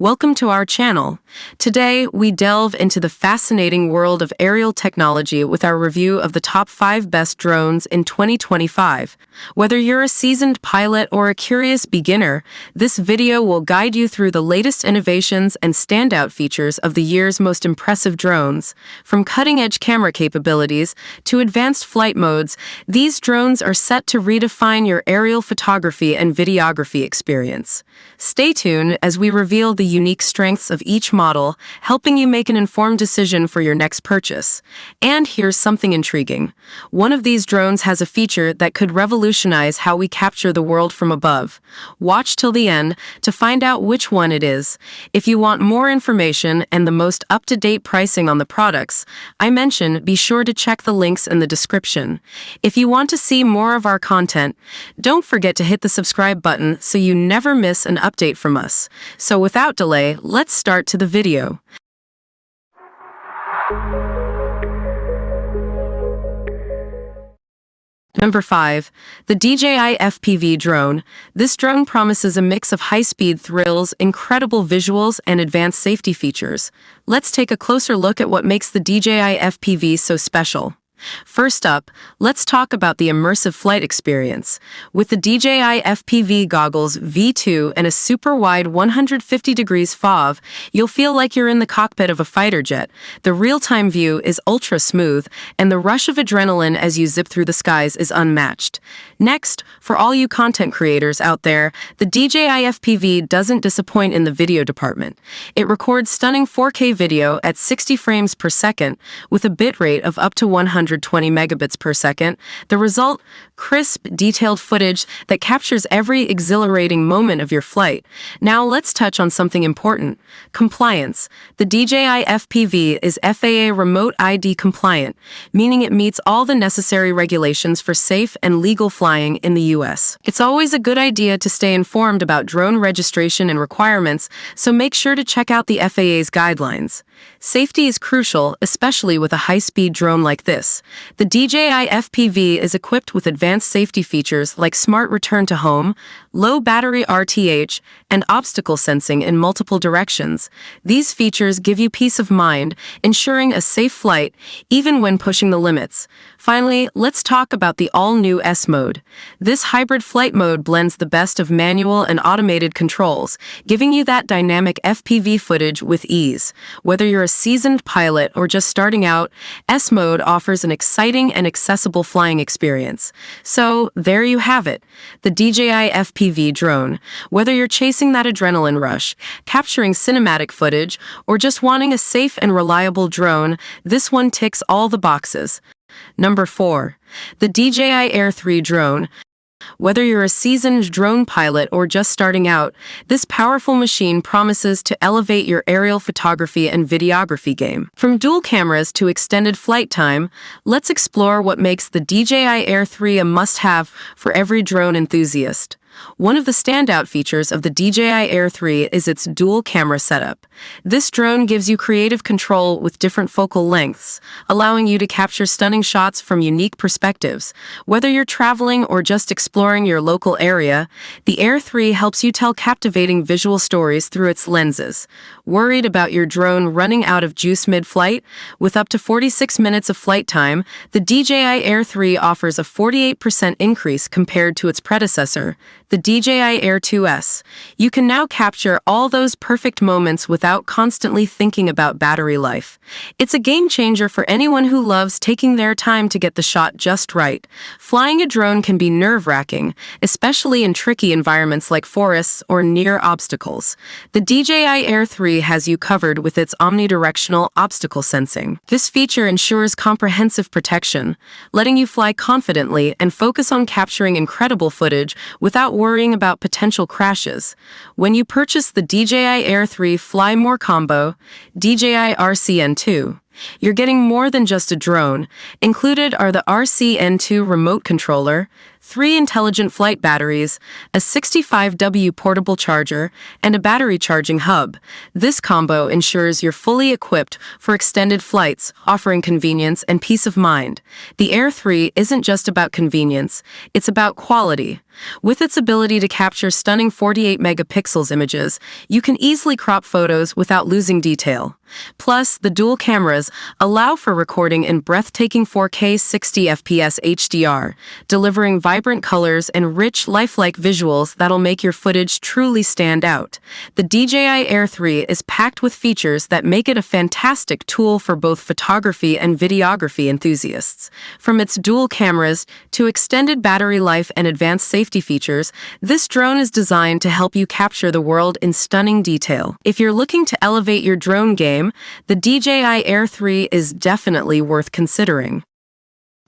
Welcome to our channel. Today, we delve into the fascinating world of aerial technology with our review of the top 5 best drones in 2025. Whether you're a seasoned pilot or a curious beginner, this video will guide you through the latest innovations and standout features of the year's most impressive drones. From cutting-edge camera capabilities to advanced flight modes, these drones are set to redefine your aerial photography and videography experience. Stay tuned as we reveal the unique strengths of each model, helping you make an informed decision for your next purchase. And here's something intriguing. One of these drones has a feature that could revolutionize how we capture the world from above. Watch till the end to find out which one it is. If you want more information and the most up-to-date pricing on the products I mentioned, be sure to check the links in the description. If you want to see more of our content, don't forget to hit the subscribe button so you never miss an update from us. So without delay, let's start to the video. Number 5. The DJI FPV Drone. This drone promises a mix of high-speed thrills, incredible visuals, and advanced safety features. Let's take a closer look at what makes the DJI FPV so special. First up, let's talk about the immersive flight experience. With the DJI FPV goggles V2 and a super-wide 150 degrees FOV, you'll feel like you're in the cockpit of a fighter jet. The real-time view is ultra-smooth, and the rush of adrenaline as you zip through the skies is unmatched. Next, for all you content creators out there, the DJI FPV doesn't disappoint in the video department. It records stunning 4K video at 60 frames per second with a bitrate of up to 120 megabits per second. The result, crisp, detailed footage that captures every exhilarating moment of your flight. Now let's touch on something important: compliance. The DJI FPV is FAA Remote ID compliant, meaning it meets all the necessary regulations for safe and legal flying in the US. It's always a good idea to stay informed about drone registration and requirements, so make sure to check out the FAA's guidelines. Safety is crucial, especially with a high-speed drone like this. The DJI FPV is equipped with advanced safety features like smart return to home, low battery RTH, and obstacle sensing in multiple directions. These features give you peace of mind, ensuring a safe flight even when pushing the limits. Finally, let's talk about the all-new S mode. This hybrid flight mode blends the best of manual and automated controls, giving you that dynamic FPV footage with ease. Whether you're a seasoned pilot or just starting out, S mode offers an exciting and accessible flying experience. So, there you have it, the DJI FPV drone. Whether you're chasing that adrenaline rush, capturing cinematic footage, or just wanting a safe and reliable drone, this one ticks all the boxes. Number 4. The DJI Air 3 drone. Whether you're a seasoned drone pilot or just starting out, this powerful machine promises to elevate your aerial photography and videography game. From dual cameras to extended flight time, let's explore what makes the DJI Air 3 a must-have for every drone enthusiast. One of the standout features of the DJI Air 3 is its dual camera setup. This drone gives you creative control with different focal lengths, allowing you to capture stunning shots from unique perspectives. Whether you're traveling or just exploring your local area, the Air 3 helps you tell captivating visual stories through its lenses. Worried about your drone running out of juice mid-flight? With up to 46 minutes of flight time, the DJI Air 3 offers a 48% increase compared to its predecessor, the DJI Air 2S. You can now capture all those perfect moments without constantly thinking about battery life. It's a game changer for anyone who loves taking their time to get the shot just right. Flying a drone can be nerve-wracking, especially in tricky environments like forests or near obstacles. The DJI Air 3 has you covered with its omnidirectional obstacle sensing. This feature ensures comprehensive protection, letting you fly confidently and focus on capturing incredible footage without worrying about potential crashes. When you purchase the DJI Air 3 Fly More Combo, DJI RCN2, You're getting more than just a drone. Included are the RCN2 remote controller, 3 intelligent flight batteries, a 65W portable charger, and a battery charging hub. This combo ensures you're fully equipped for extended flights, offering convenience and peace of mind. The Air 3 isn't just about convenience, it's about quality. With its ability to capture stunning 48 megapixels images, you can easily crop photos without losing detail. Plus, the dual cameras allow for recording in breathtaking 4K 60 FPS HDR, delivering vibrant colors and rich, lifelike visuals that'll make your footage truly stand out. The DJI Air 3 is packed with features that make it a fantastic tool for both photography and videography enthusiasts. From its dual cameras to extended battery life and advanced safety features, this drone is designed to help you capture the world in stunning detail. If you're looking to elevate your drone game, the DJI Air 3 is definitely worth considering.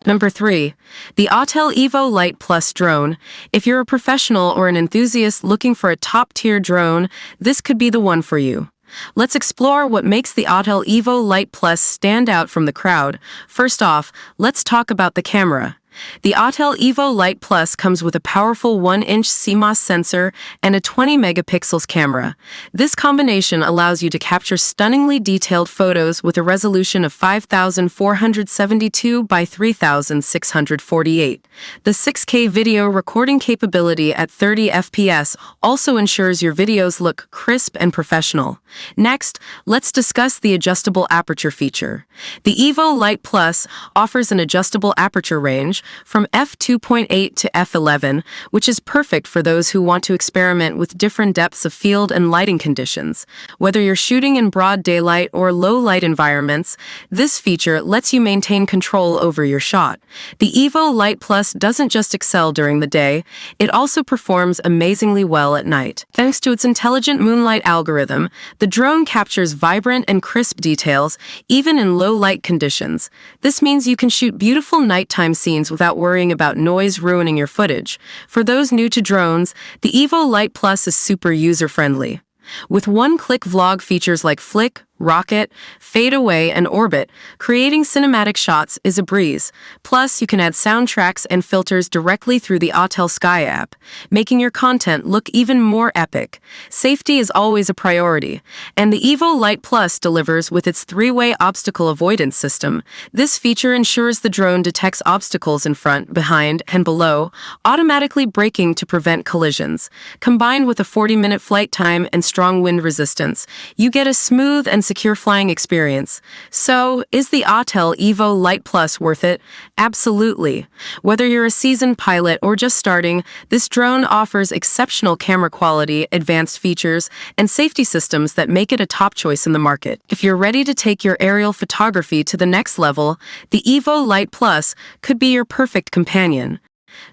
Number 3. The Autel Evo Lite Plus drone. If you're a professional or an enthusiast looking for a top-tier drone, this could be the one for you. Let's explore what makes the Autel Evo Lite Plus stand out from the crowd. First off, let's talk about the camera. The Autel Evo Lite Plus comes with a powerful 1-inch CMOS sensor and a 20 megapixels camera. This combination allows you to capture stunningly detailed photos with a resolution of 5,472 by 3,648. The 6K video recording capability at 30 FPS also ensures your videos look crisp and professional. Next, let's discuss the adjustable aperture feature. The Evo Lite Plus offers an adjustable aperture range from f2.8 to f11, which is perfect for those who want to experiment with different depths of field and lighting conditions. Whether you're shooting in broad daylight or low-light environments, this feature lets you maintain control over your shot. The Evo Lite Plus doesn't just excel during the day, it also performs amazingly well at night. Thanks to its intelligent moonlight algorithm, the drone captures vibrant and crisp details, even in low-light conditions. This means you can shoot beautiful nighttime scenes without worrying about noise ruining your footage. For those new to drones, the Evo Lite Plus is super user-friendly. With one-click vlog features like flick, rocket, fade away, and orbit, creating cinematic shots is a breeze. Plus, you can add soundtracks and filters directly through the Autel Sky app, making your content look even more epic. Safety is always a priority, and the Evo Lite Plus delivers with its 3-way obstacle avoidance system. This feature ensures the drone detects obstacles in front, behind, and below, automatically braking to prevent collisions. Combined with a 40-minute flight time and strong wind resistance, you get a smooth and secure flying experience. So, is the Autel Evo Lite Plus worth it? Absolutely. Whether you're a seasoned pilot or just starting, this drone offers exceptional camera quality, advanced features, and safety systems that make it a top choice in the market. If you're ready to take your aerial photography to the next level, the Evo Lite Plus could be your perfect companion.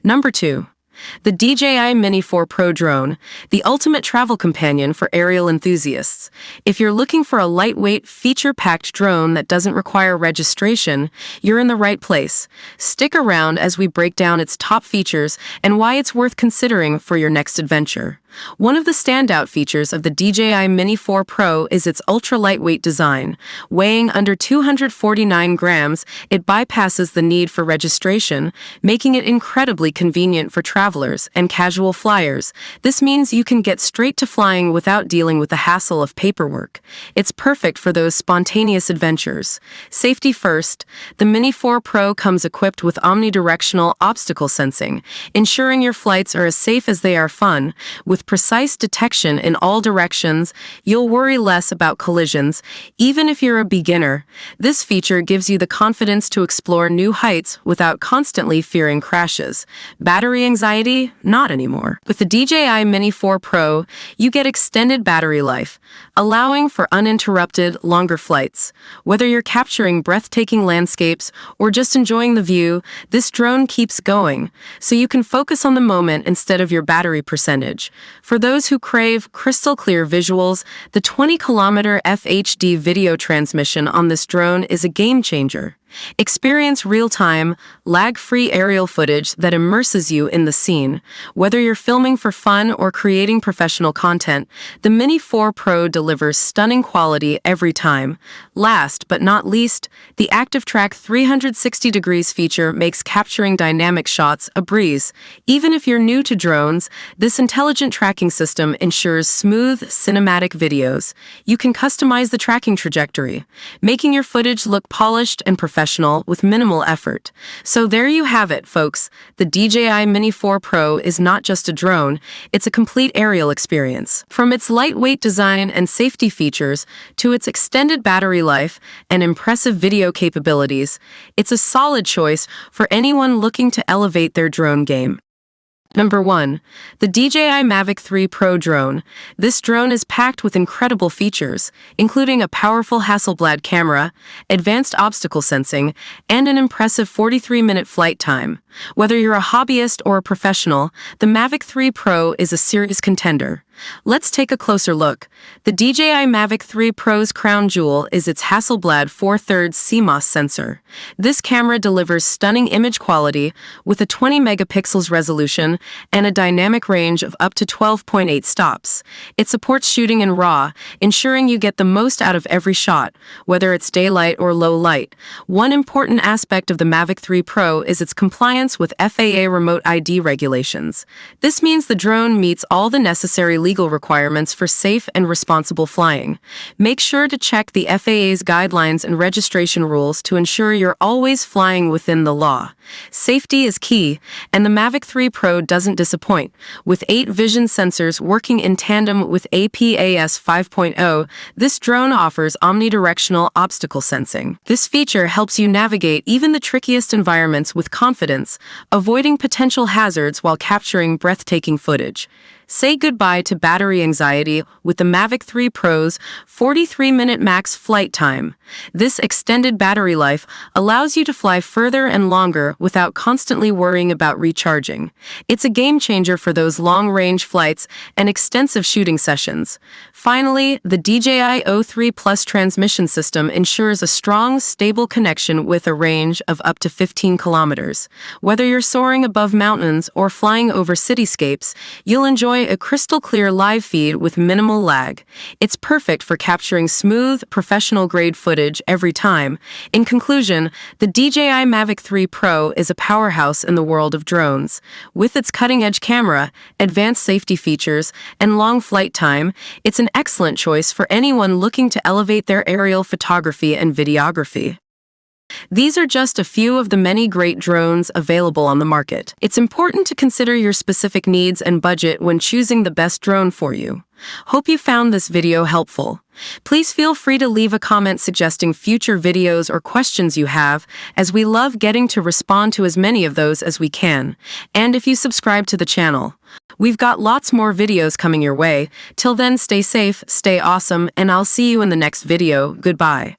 Number 2. The DJI Mini 4 Pro drone, the ultimate travel companion for aerial enthusiasts. If you're looking for a lightweight, feature-packed drone that doesn't require registration, you're in the right place. Stick around as we break down its top features and why it's worth considering for your next adventure. One of the standout features of the DJI Mini 4 Pro is its ultra-lightweight design. Weighing under 249 grams, it bypasses the need for registration, making it incredibly convenient for travelers and casual flyers. This means you can get straight to flying without dealing with the hassle of paperwork. It's perfect for those spontaneous adventures. Safety first, the Mini 4 Pro comes equipped with omnidirectional obstacle sensing, ensuring your flights are as safe as they are fun. With precise detection in all directions, you'll worry less about collisions, even if you're a beginner. This feature gives you the confidence to explore new heights without constantly fearing crashes. Battery anxiety? Not anymore. With the DJI Mini 4 Pro, you get extended battery life, allowing for uninterrupted, longer flights. Whether you're capturing breathtaking landscapes or just enjoying the view, this drone keeps going, so you can focus on the moment instead of your battery percentage. For those who crave crystal-clear visuals, the 20-kilometer FHD video transmission on this drone is a game-changer. Experience real-time, lag-free aerial footage that immerses you in the scene. Whether you're filming for fun or creating professional content, the Mini 4 Pro delivers stunning quality every time. Last but not least, the Active Track 360 degrees feature makes capturing dynamic shots a breeze. Even if you're new to drones, this intelligent tracking system ensures smooth, cinematic videos. You can customize the tracking trajectory, making your footage look polished and professional with minimal effort. So there you have it, folks. The DJI Mini 4 Pro is not just a drone, it's a complete aerial experience. From its lightweight design and safety features to its extended battery life and impressive video capabilities, it's a solid choice for anyone looking to elevate their drone game. Number 1. The DJI Mavic 3 Pro Drone. This drone is packed with incredible features, including a powerful Hasselblad camera, advanced obstacle sensing, and an impressive 43-minute flight time. Whether you're a hobbyist or a professional, the Mavic 3 Pro is a serious contender. Let's take a closer look. The DJI Mavic 3 Pro's crown jewel is its Hasselblad 4/3 CMOS sensor. This camera delivers stunning image quality with a 20 megapixels resolution and a dynamic range of up to 12.8 stops. It supports shooting in RAW, ensuring you get the most out of every shot, whether it's daylight or low light. One important aspect of the Mavic 3 Pro is its compliance with FAA remote ID regulations. This means the drone meets all the necessary legal requirements for safe and responsible flying. Make sure to check the FAA's guidelines and registration rules to ensure you're always flying within the law. Safety is key, and the Mavic 3 Pro doesn't disappoint. With 8 vision sensors working in tandem with APAS 5.0, this drone offers omnidirectional obstacle sensing. This feature helps you navigate even the trickiest environments with confidence, avoiding potential hazards while capturing breathtaking footage. Say goodbye to battery anxiety with the Mavic 3 Pro's 43-minute max flight time. This extended battery life allows you to fly further and longer without constantly worrying about recharging. It's a game changer for those long-range flights and extensive shooting sessions. Finally, the DJI O3 Plus transmission system ensures a strong, stable connection with a range of up to 15 kilometers. Whether you're soaring above mountains or flying over cityscapes, you'll enjoy a crystal-clear live feed with minimal lag. It's perfect for capturing smooth, professional-grade footage every time. In conclusion, the DJI Mavic 3 Pro is a powerhouse in the world of drones. With its cutting-edge camera, advanced safety features, and long flight time, it's an excellent choice for anyone looking to elevate their aerial photography and videography. These are just a few of the many great drones available on the market. It's important to consider your specific needs and budget when choosing the best drone for you. Hope you found this video helpful. Please feel free to leave a comment suggesting future videos or questions you have, as we love getting to respond to as many of those as we can. And if you subscribe to the channel, we've got lots more videos coming your way. Till then, stay safe, stay awesome, and I'll see you in the next video. Goodbye.